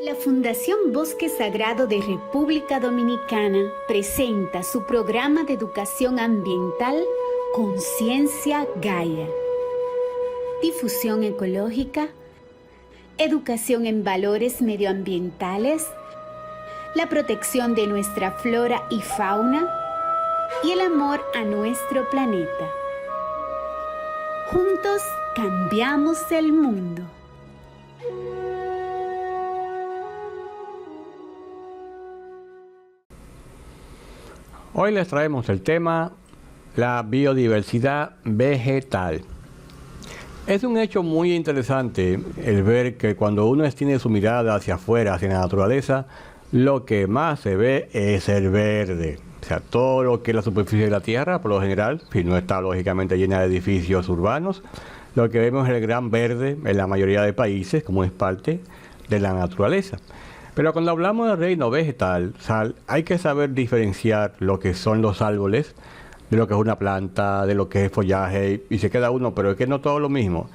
La Fundación Bosque Sagrado de República Dominicana presenta su programa de educación ambiental Conciencia Gaia. Difusión ecológica, educación en valores medioambientales, la protección de nuestra flora y fauna y el amor a nuestro planeta. Juntos cambiamos el mundo. Hoy les traemos el tema la biodiversidad vegetal. Es un hecho muy interesante el ver que cuando uno extiende su mirada hacia afuera, hacia la naturaleza, lo que más se ve es el verde. O sea, todo lo que es la superficie de la Tierra, por lo general, si no está lógicamente llena de edificios urbanos, lo que vemos es el gran verde en la mayoría de países, como es parte de la naturaleza. Pero cuando hablamos de reino vegetal, hay que saber diferenciar lo que son los árboles, de lo que es una planta, de lo que es follaje, y se queda uno, pero es que no todo lo mismo.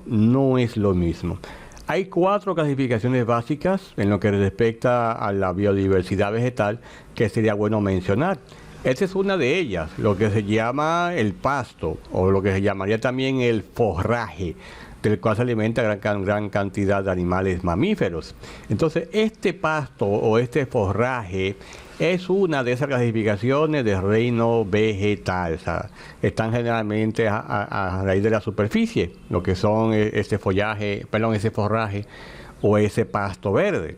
No es lo mismo. Hay 4 clasificaciones básicas en lo que respecta a la biodiversidad vegetal que sería bueno mencionar. Esta es una de ellas, lo que se llama el pasto, o lo que se llamaría también el forraje, del cual se alimenta gran cantidad de animales mamíferos. Entonces, este pasto o este forraje es una de esas clasificaciones de reino vegetal. O sea, están generalmente a raíz de la superficie, lo que son ese forraje o ese pasto verde.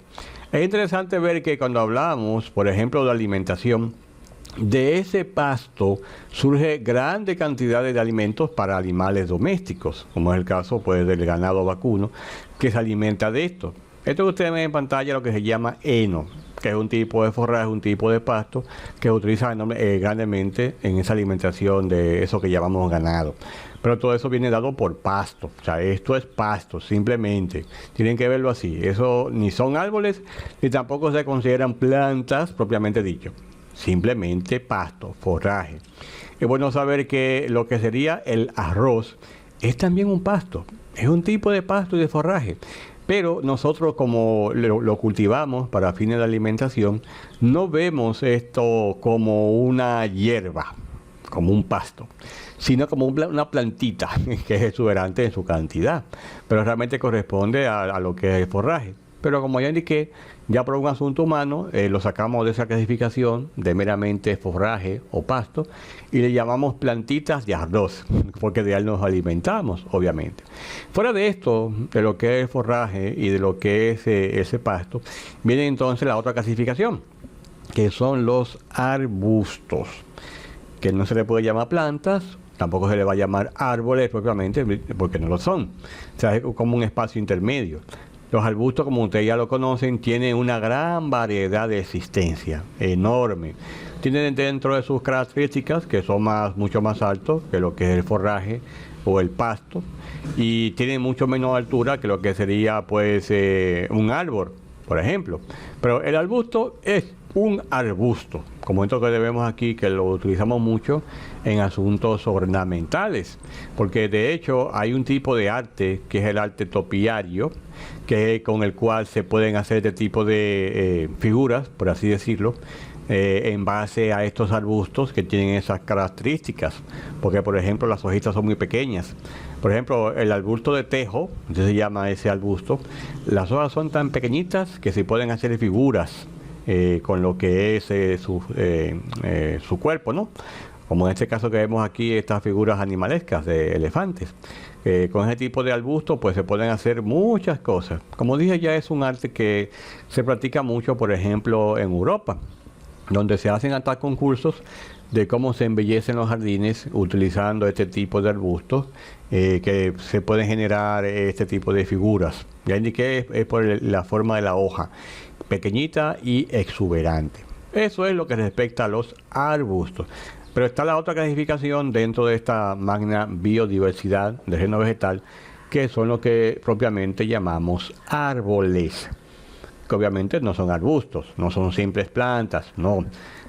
Es interesante ver que cuando hablamos, por ejemplo, de alimentación, de ese pasto surge grandes cantidades de alimentos para animales domésticos, como es el caso pues del ganado vacuno, que se alimenta de esto. Esto que ustedes ven en pantalla es lo que se llama heno, que es un tipo de forraje, un tipo de pasto que se utiliza grandemente en esa alimentación de eso que llamamos ganado. Pero todo eso viene dado por pasto, o sea, esto es pasto, simplemente. Tienen que verlo así. Eso ni son árboles, ni tampoco se consideran plantas propiamente dicho. Simplemente pasto, forraje. Es bueno saber que lo que sería el arroz es también un pasto, es un tipo de pasto y de forraje. Pero nosotros como lo cultivamos para fines de alimentación, no vemos esto como una hierba, como un pasto, sino como una plantita que es exuberante en su cantidad, pero realmente corresponde a lo que es el forraje. Pero como ya indiqué, ya por un asunto humano, lo sacamos de esa clasificación de meramente forraje o pasto y le llamamos plantitas de arroz, porque de él nos alimentamos, obviamente. Fuera de esto, de lo que es el forraje y de lo que es ese pasto, viene entonces la otra clasificación, que son los arbustos, que no se le puede llamar plantas, tampoco se le va a llamar árboles propiamente, porque no lo son. O sea, es como un espacio intermedio. Los arbustos, como ustedes ya lo conocen, tienen una gran variedad de existencia, enorme. Tienen dentro de sus características que son mucho más altos que lo que es el forraje o el pasto, y tienen mucho menos altura que lo que sería pues un árbol, por ejemplo. Pero el arbusto es un arbusto, como esto que vemos aquí, que lo utilizamos mucho en asuntos ornamentales, porque de hecho hay un tipo de arte que es el arte topiario, que con el cual se pueden hacer este tipo de figuras, por así decirlo, en base a estos arbustos que tienen esas características, porque por ejemplo las hojitas son muy pequeñas. Por ejemplo, el arbusto de tejo, así se llama ese arbusto, las hojas son tan pequeñitas que se pueden hacer figuras con lo que es su cuerpo, ¿no? Como en este caso que vemos aquí, estas figuras animalescas de elefantes. Con ese tipo de arbusto pues se pueden hacer muchas cosas. Como dije, ya es un arte que se practica mucho, por ejemplo, en Europa, donde se hacen hasta concursos de cómo se embellecen los jardines utilizando este tipo de arbustos, que se pueden generar este tipo de figuras. Ya indiqué, es por la forma de la hoja, pequeñita y exuberante. Eso es lo que respecta a los arbustos. Pero está la otra clasificación dentro de esta magna biodiversidad del reino vegetal, que son lo que propiamente llamamos árboles. que obviamente no son arbustos, no son simples plantas, no.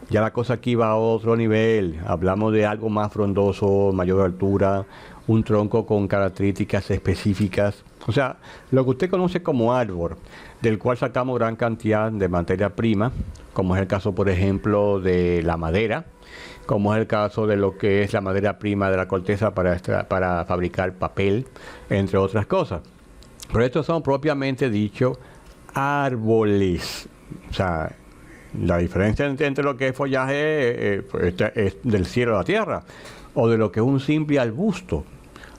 Ya la cosa aquí va a otro nivel. Hablamos de algo más frondoso, mayor altura, un tronco con características específicas. O sea, lo que usted conoce como árbol, del cual sacamos gran cantidad de materia prima, como es el caso, por ejemplo, de la madera, como es el caso de lo que es la madera prima de la corteza para fabricar papel, entre otras cosas. Pero estos son propiamente dicho árboles. O sea, la diferencia entre lo que es follaje es del cielo a la tierra, o de lo que es un simple arbusto.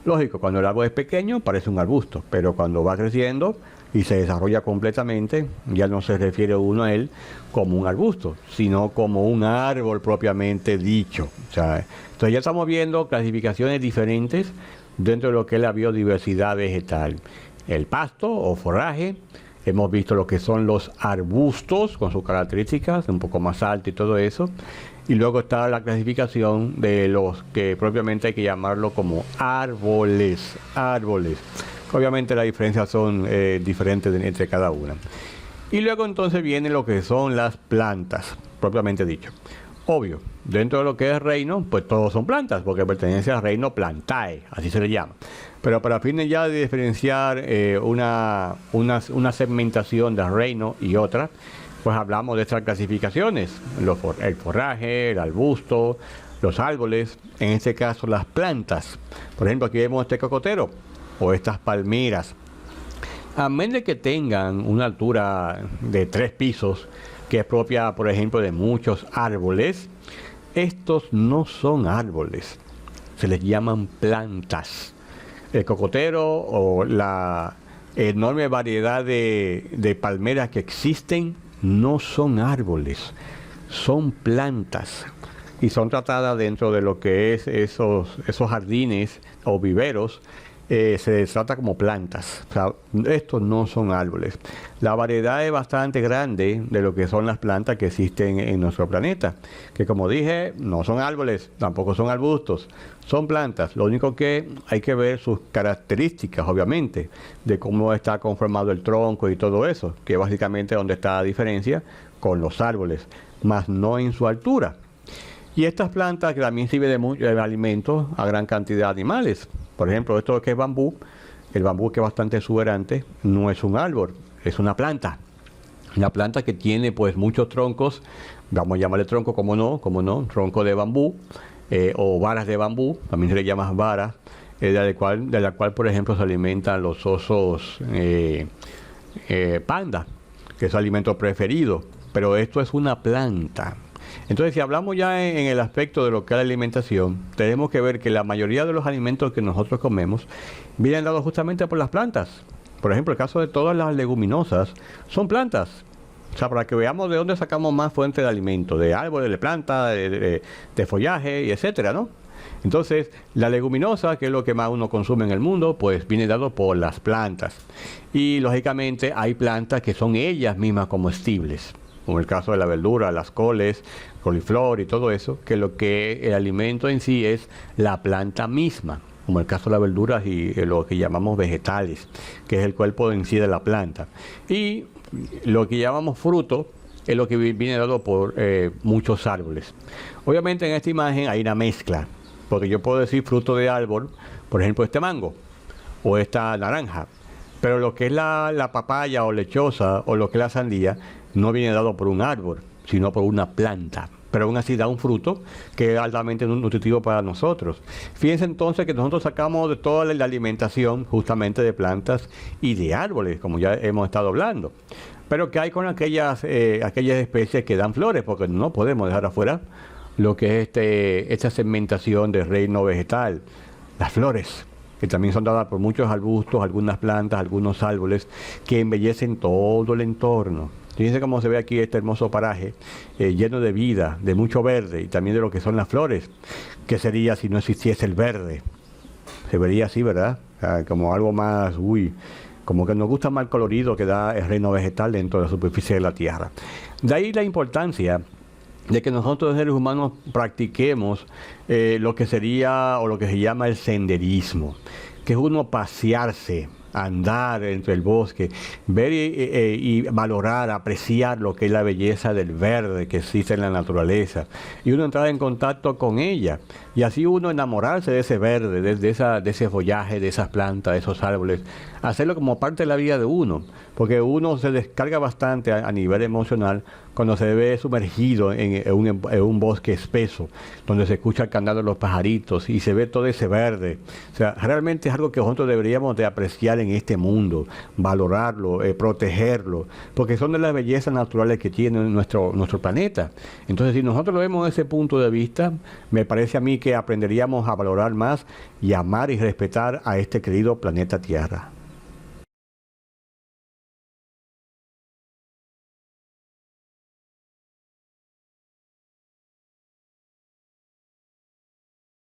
Lógico, cuando el árbol es pequeño parece un arbusto, pero cuando va creciendo y se desarrolla completamente, ya no se refiere uno a él como un arbusto, sino como un árbol propiamente dicho. O sea, entonces ya estamos viendo clasificaciones diferentes dentro de lo que es la biodiversidad vegetal. El pasto o forraje, hemos visto lo que son los arbustos con sus características, un poco más alto y todo eso. Y luego está la clasificación de los que propiamente hay que llamarlo como árboles. Obviamente las diferencias son diferentes entre cada una. Y luego entonces viene lo que son las plantas, propiamente dicho. Obvio, dentro de lo que es reino, pues todos son plantas, porque pertenece al reino Plantae, así se le llama. Pero para fines ya de diferenciar una segmentación del reino y otra, pues hablamos de estas clasificaciones, el forraje, el arbusto, los árboles, en este caso las plantas. Por ejemplo, aquí vemos este cocotero o estas palmeras. A menos de que tengan una altura de 3 pisos, que es propia, por ejemplo, de muchos árboles, estos no son árboles, se les llaman plantas. El cocotero o la enorme variedad de palmeras que existen no son árboles, son plantas y son tratadas dentro de lo que es esos jardines o viveros. Se trata como plantas. O sea, estos no son árboles. La variedad es bastante grande de lo que son las plantas que existen en nuestro planeta, que como dije, no son árboles, tampoco son arbustos, son plantas. Lo único que hay que ver sus características, obviamente, de cómo está conformado el tronco y todo eso, que es básicamente donde está la diferencia con los árboles, más no en su altura. Y estas plantas que también sirven de alimento a gran cantidad de animales. Por ejemplo, esto que es bambú, el bambú, que es bastante exuberante, no es un árbol, es una planta. Una planta que tiene pues muchos troncos, vamos a llamarle tronco, como no, tronco de bambú, o varas de bambú, también se le llama varas, de la cual por ejemplo se alimentan los osos panda, que es su alimento preferido, pero esto es una planta. Entonces, si hablamos ya en el aspecto de lo que es la alimentación, tenemos que ver que la mayoría de los alimentos que nosotros comemos vienen dados justamente por las plantas. Por ejemplo, el caso de todas las leguminosas son plantas. O sea, para que veamos de dónde sacamos más fuentes de alimento, de árboles, de plantas, de follaje, y etcétera, ¿no? Entonces, la leguminosa, que es lo que más uno consume en el mundo, pues viene dado por las plantas. Y lógicamente hay plantas que son ellas mismas comestibles, como el caso de la verdura, las coles, coliflor y todo eso, que lo que el alimento en sí es la planta misma, como el caso de las verduras y lo que llamamos vegetales, que es el cuerpo en sí de la planta. Y lo que llamamos fruto es lo que viene dado por muchos árboles. Obviamente en esta imagen hay una mezcla, porque yo puedo decir fruto de árbol, por ejemplo este mango o esta naranja, pero lo que es la papaya o lechosa o lo que es la sandía no viene dado por un árbol, sino por una planta. Pero aún así da un fruto que es altamente nutritivo para nosotros. Fíjense entonces que nosotros sacamos de toda la alimentación justamente de plantas y de árboles, como ya hemos estado hablando. Pero ¿qué hay con aquellas especies que dan flores? Porque no podemos dejar afuera lo que es esta segmentación del reino vegetal, las flores, que también son dadas por muchos arbustos, algunas plantas, algunos árboles, que embellecen todo el entorno. Fíjense cómo se ve aquí este hermoso paraje, lleno de vida, de mucho verde, y también de lo que son las flores. ¿Qué sería si no existiese el verde? Se vería así, ¿verdad? Como algo más, como que nos gusta más el colorido que da el reino vegetal dentro de la superficie de la tierra. De ahí la importancia de que nosotros, seres humanos, practiquemos lo que sería o lo que se llama el senderismo, que es uno pasearse, andar entre el bosque, ver y valorar, apreciar lo que es la belleza del verde que existe en la naturaleza, y uno entrar en contacto con ella, y así uno enamorarse de ese verde, de ese follaje, de esas plantas, de esos árboles, hacerlo como parte de la vida de uno, porque uno se descarga bastante a nivel emocional cuando se ve sumergido en un bosque espeso, donde se escucha el cantar de los pajaritos y se ve todo ese verde. O sea, realmente es algo que nosotros deberíamos de apreciar en este mundo, valorarlo, protegerlo, porque son de las bellezas naturales que tiene nuestro planeta. Entonces, si nosotros lo vemos desde ese punto de vista, me parece a mí que aprenderíamos a valorar más y amar y respetar a este querido planeta Tierra.